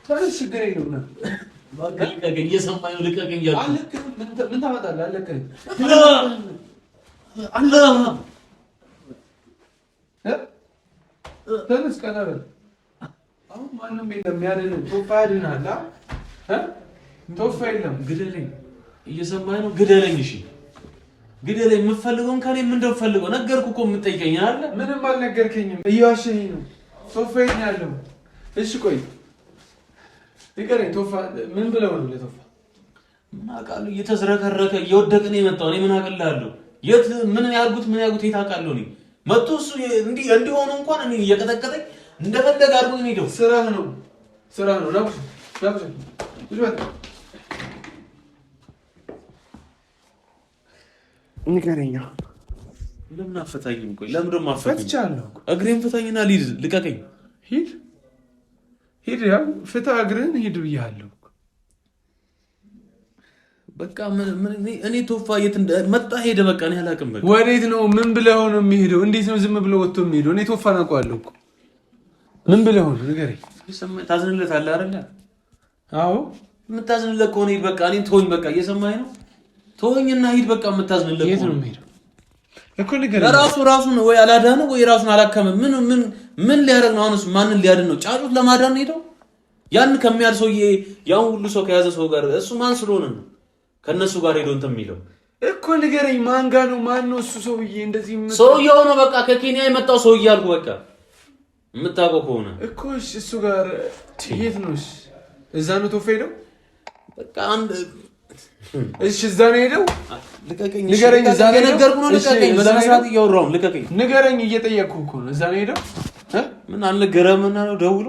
[SPEAKER 2] ተነስ ችግር የለውም
[SPEAKER 1] ልቀቀኝ እየሰማኸኝ ነው ልቀቀኝ እያልኩ
[SPEAKER 2] ምን ታመጣለህ አለቀኝ ተነስ ቀና በል አሁን ማንም የለም ያድንህ ቶፋ ያድንሃል ቶፋ የለም ግደለኝ
[SPEAKER 1] እየሰማኸኝ ነው ግደለኝ እሺ ግደለኝ የምፈልገውን ከኔ ምን እንደምፈልገው ነገርኩህ እኮ የምጠይቀኝ አይደል
[SPEAKER 2] ምንም አልነገርከኝም እየዋሸኸኝ ነው ቶፋ የት ነው ያለው እሺ ቆይ ንገረኝ ቶፋ ምን ብለው ነው ለቶፋ
[SPEAKER 1] ምን አውቃለሁ እየተዝረከረከ እየወደቀ ነው የመጣው እኔ ምን አውቃለሁ የት ምን ያርጉት የት አውቃለሁ እኔ መጥቶ እሱ እንዲሆኑ እንኳን እኔ እየቀጠቀጠኝ እንደፈለገ አድርጎ ነው ሄደው
[SPEAKER 2] ስራህ ነው ነው ንገረኛ
[SPEAKER 1] ለምን አፈታኝም ቆይ ለምን ደሞ አፈታኝ
[SPEAKER 2] ፈትቻለሁ
[SPEAKER 1] እግሬን ፍታኝና ሊድ ልቀቀኝ
[SPEAKER 2] ሂድ ያው ፍታ እግሬን ሂድ ብያለሁ
[SPEAKER 1] በቃ እኔ ቶፋ የት መጣ ሄደ በቃ እኔ አላውቅም በቃ
[SPEAKER 2] ወዴት ነው ምን ብለው ነው የሚሄደው እንዴት ነው ዝም ብሎ ወጥቶ የሚሄደው እኔ ቶፋን አውቀዋለሁ እኮ ምን ብለው ነው ንገረኝ
[SPEAKER 1] ታዝንለታለህ አይደል
[SPEAKER 2] አዎ
[SPEAKER 1] የምታዝንለት ከሆነ ሂድ በቃ እኔን ተወኝ በቃ እየሰማኸኝ ነው ተወኝና ሂድ በቃ የምታዝንለት
[SPEAKER 2] የት ነው የሚሄደው እኮ ንገረኝ
[SPEAKER 1] ራሱ ነው ወይ አላዳነው ወይ ራሱን አላከመም ምን ሊያደርግ ነው አሁንስ ማንን ሊያድን ነው ጫጩት ለማዳን ሄደው ያን ከሚያል ሰውዬ ያን ሁሉ ሰው ከያዘ ሰው ጋር እሱ ማን ስለሆነ ነው ከነሱ ጋር ሄዶ እንትን የሚለው
[SPEAKER 2] እኮ ንገረኝ ማን ጋር ነው ማን ነው እሱ ሰውዬ እንደዚህ
[SPEAKER 1] ሰውዬው ነው በቃ ከኬንያ የመጣው ሰውዬ አልኩ በቃ የምታውቀው ከሆነ
[SPEAKER 2] እኮ እሱ ጋር የት ነው እዛ ነው ቶፋ ሄደው በቃ አንድ እሺ እዛ ነው ሄደው
[SPEAKER 1] ልቀቀኝ ንገረኝ እዛ ነው ነገርኩህ ነው ልቀቀኝ በዛ ሰዓት እያወራሁ ልቀቀኝ
[SPEAKER 2] ንገረኝ እየጠየቅኩህ እኮ ነው እዛ ነው ሄደው
[SPEAKER 1] ምን አልነገረህም እና ነው ደውሎ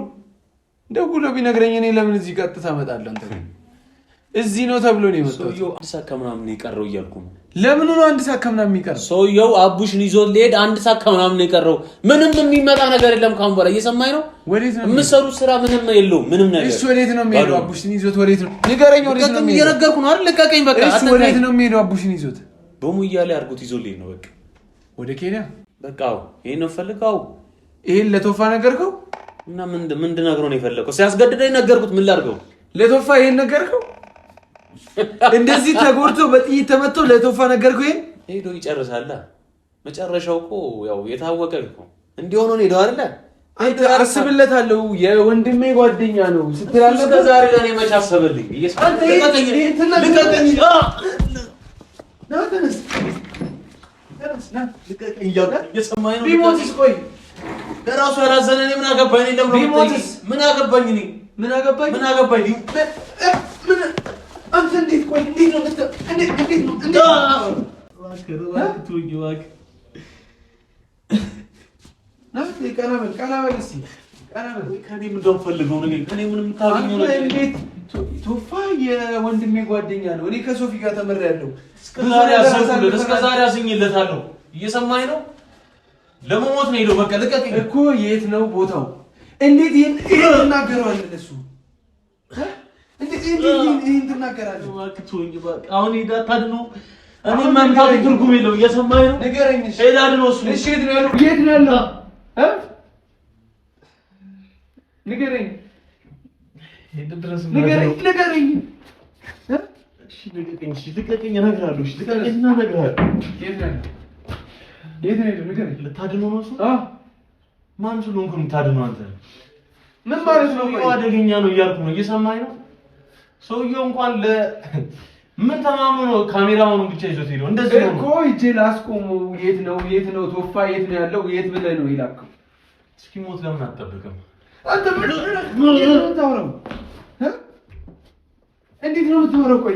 [SPEAKER 2] ደውሎ ቢነግረኝ እኔ ለምን እዚህ ቀጥታ እመጣለሁ? አንተ እዚህ ነው ተብሎ ነው የመጣው።
[SPEAKER 1] ሰውየው አንድ ሰዓት ከምናምን የቀረው እያልኩ ነው።
[SPEAKER 2] ለምን ነው አንድ ሰዓት ከምናምን የሚቀረው?
[SPEAKER 1] ሰውየው አቡሽን ይዞ ሊሄድ አንድ ሰዓት ከምናምን የቀረው። ምንም የሚመጣ ነገር የለም ካሁን በኋላ። እየሰማኝ ነው?
[SPEAKER 2] ወዴት ነው
[SPEAKER 1] የምትሰሩት ስራ? ምንም የለውም፣ ምንም ነገር።
[SPEAKER 2] እሱ ወዴት ነው የሚሄደው? አቡሽን ይዞት ወዴት ነው? ንገረኝ። ወዴት ነው የሚሄደው?
[SPEAKER 1] እየነገርኩህ ነው አይደል? ልቀቀኝ በቃ።
[SPEAKER 2] እሱ ወዴት ነው የሚሄደው? አቡሽን ይዞት
[SPEAKER 1] በሙያ ላይ አድርጎት ይዞ ሊሄድ ነው በቃ።
[SPEAKER 2] ወደ ኬንያ
[SPEAKER 1] በቃ። ይሄን ነው ፈልገው።
[SPEAKER 2] ይሄን ለቶፋ ነገርከው?
[SPEAKER 1] እና ምንድን ነግሮ ነው የፈለከው? ሲያስገድደኝ ነገርኩት። ምን ላድርገው?
[SPEAKER 2] ለቶፋ ይሄን ነገርከው? እንደዚህ ተጎድቶ በጥይት ተመቶ ለቶፋ ነገርከው? ይሄን
[SPEAKER 1] ሄዶ ይጨርሳል። መጨረሻው እኮ ያው የታወቀ እኮ እንዲሆነ ነው። ሄዶ አይደለ?
[SPEAKER 2] አንተ አስብለታለሁ የወንድሜ ጓደኛ ነው ስትላለህ
[SPEAKER 1] እስከ ዛሬ ለኔ መች አሰበልኝ?
[SPEAKER 2] ቢሞትስ? ቆይ
[SPEAKER 1] ለራሱ ያላዘነ እኔ ምን አገባኝ?
[SPEAKER 2] ቢሞትስ?
[SPEAKER 1] ምን አገባኝ? እኔ
[SPEAKER 2] ምን አገባኝ?
[SPEAKER 1] ምን አገባኝ?
[SPEAKER 2] አንተ እንዴት? ቆይ እንዴት ነው እንዴት ነው ቀናበል እስኪ ቀናበል።
[SPEAKER 1] ከእኔ ምንድን ነው ፈልገው ነገር? ከእኔ ምንም የምታገኘው ነገር
[SPEAKER 2] እንዴት? ቶፋ የወንድሜ ጓደኛ ነው። እኔ ከሶፊ ጋር ተመሪያለሁ።
[SPEAKER 1] እስከ ዛሬ አዝኜለታለሁ። እየሰማኝ ነው? ለመሞት ነው ሄደው። በቃ ልቀቀኝ
[SPEAKER 2] እኮ። የት ነው ቦታው? እንዴት ይሄን ትናገረዋለህ? እሱ እንዴት ይሄን ትናገራለህ?
[SPEAKER 1] እባክህ ተወኝ እባክህ። አሁን ሄዳ ታድነው። እኔ ማንታት ትርጉም የለው። እየሰማኝ ነው?
[SPEAKER 2] ንገረኝ።
[SPEAKER 1] ሄዳ አድነው እሱ።
[SPEAKER 2] እሺ የት ነው ያለው? የት ነው ያለው? ንገረኝ። ንገረኝ።
[SPEAKER 1] እሺ ልቀቀኝ። እሺ ልቀቀኝ። እነግርሃለሁ። እሺ ልቀቀኝ እና እነግርሃለሁ።
[SPEAKER 2] የት ነው? የት ነው? ንገረኝ።
[SPEAKER 1] ልታድነው ነው እሱ? ማን ስለሆንኩ የምታድነው አንተ?
[SPEAKER 2] ምን ማለት ነው?
[SPEAKER 1] ሰውየው አደገኛ ነው እያልኩ ነው። እየሰማኝ ነው? ሰውየው እንኳን ምን ተማምኖ ነው ካሜራውን ብቻ ይዞት ሄደው? እንደዚህ ነው
[SPEAKER 2] እኮ ሂጅ ላስቆመው። የት ነው? የት ነው? ቶፋ የት ነው ያለው? የት ብለህ ነው የላከው?
[SPEAKER 1] እስኪሞት ለምን አትጠብቅም?
[SPEAKER 2] አንተ ምን የምታወራው? እንዴት ነው የምታወራው? ቆይ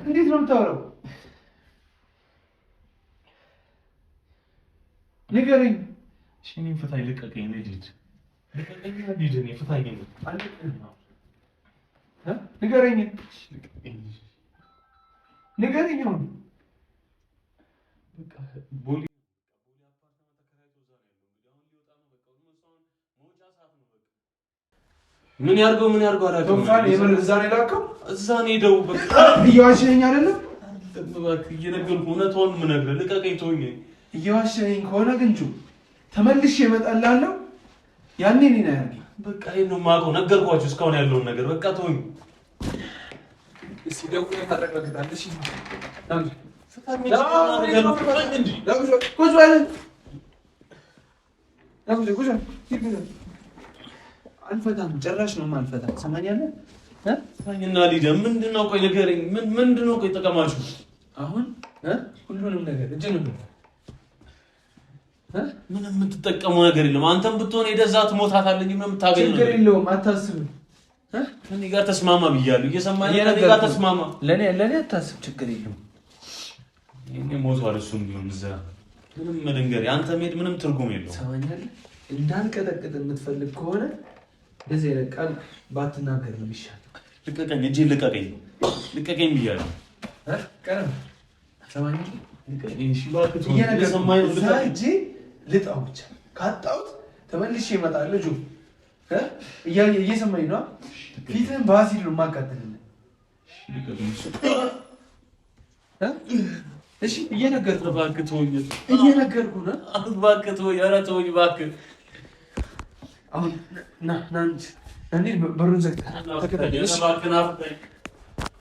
[SPEAKER 2] እንዴት ነው የምታወራው? ንገረኝ።
[SPEAKER 1] እሺ እኔን ፍታኝ። ልቀቀኝ። ልሂድ። ልቀቀኝ። ልሂድ። እኔ ፍታኝ።
[SPEAKER 2] ንገረኝ። ንገረኝ። አሁን
[SPEAKER 1] በቃ ቦሌ ምን ያርገው አላውቅም።
[SPEAKER 2] ቶፋን የምር እዛ ነው የላከው?
[SPEAKER 1] እዛ ነው ሄደው። በቃ
[SPEAKER 2] እየዋሸኸኝ አይደለም?
[SPEAKER 1] እባክህ እየነገርኩህ እውነቱን የምነግርህ። ልቀቀኝ። ተወኝ።
[SPEAKER 2] እየዋሸኸኝ ከሆነ ግን ተመልሼ እመጣልሃለሁ። ያኔ እኔን አያርገኝ።
[SPEAKER 1] በቃ ይሄን ነው የማውቀው። ነገርኳችሁ እስካሁን ያለውን ነገር። በቃ ተወኝ።
[SPEAKER 2] እስኪ ደውለህ ታረጋግጣለህ? እሺ አልፈታም። ጭራሽ ነው የማልፈታም። ትሰማኛለህ?
[SPEAKER 1] እና ሊደ ምንድን ነው? ቆይ ንገረኝ። ምንድን ነው? ቆይ ጠቀማችሁ
[SPEAKER 2] አሁን ሁሉንም ነገር እጅ ነው።
[SPEAKER 1] ምንም የምትጠቀመው ነገር የለም። አንተም ብትሆን ሄደህ እዛ ትሞታታለህ እንጂ ምንም የምታገኘው
[SPEAKER 2] ነገር የለውም። አታስብ።
[SPEAKER 1] ከእኔ ጋር ተስማማ ብያለሁ። እየሰማኝ ነው? ከእኔ ጋር ተስማማ።
[SPEAKER 2] ለእኔ አታስብ። ችግር የለውም።
[SPEAKER 1] እኔ ሞቷል። እሱም ቢሆን እዛ ምንም ልንገርህ፣ የአንተ መሄድ ምንም ትርጉም የለውም።
[SPEAKER 2] ትሰማኛለህ? እንዳንቀጠቅጥ የምትፈልግ ከሆነ እንደዚህ አይነት ቃል ባትናገር ነው የሚሻለው።
[SPEAKER 1] ልቀቀኝ። እጄን ልቀቀኝ። ልቀቀኝ ብያለሁ።
[SPEAKER 2] ቀረም ትሰማኛለህ?
[SPEAKER 1] እየሰማኝ ነው።
[SPEAKER 2] እጄ ልጣው ብቻ ካጣሁት ተመልሼ እመጣለሁ። እየሰማኝ ነው። ፊትህን በአሲድ ነው የማቃጥልልህ። እሺ እየነገርኩህ ነው።
[SPEAKER 1] እባክህ ተወኝ።
[SPEAKER 2] እየነገርኩህ ነው።
[SPEAKER 1] እባክህ ተወኝ። ኧረ ተወኝ እባክህ።
[SPEAKER 2] አሁን ና እንጂ በሩን ዘግተህ ተከታተል።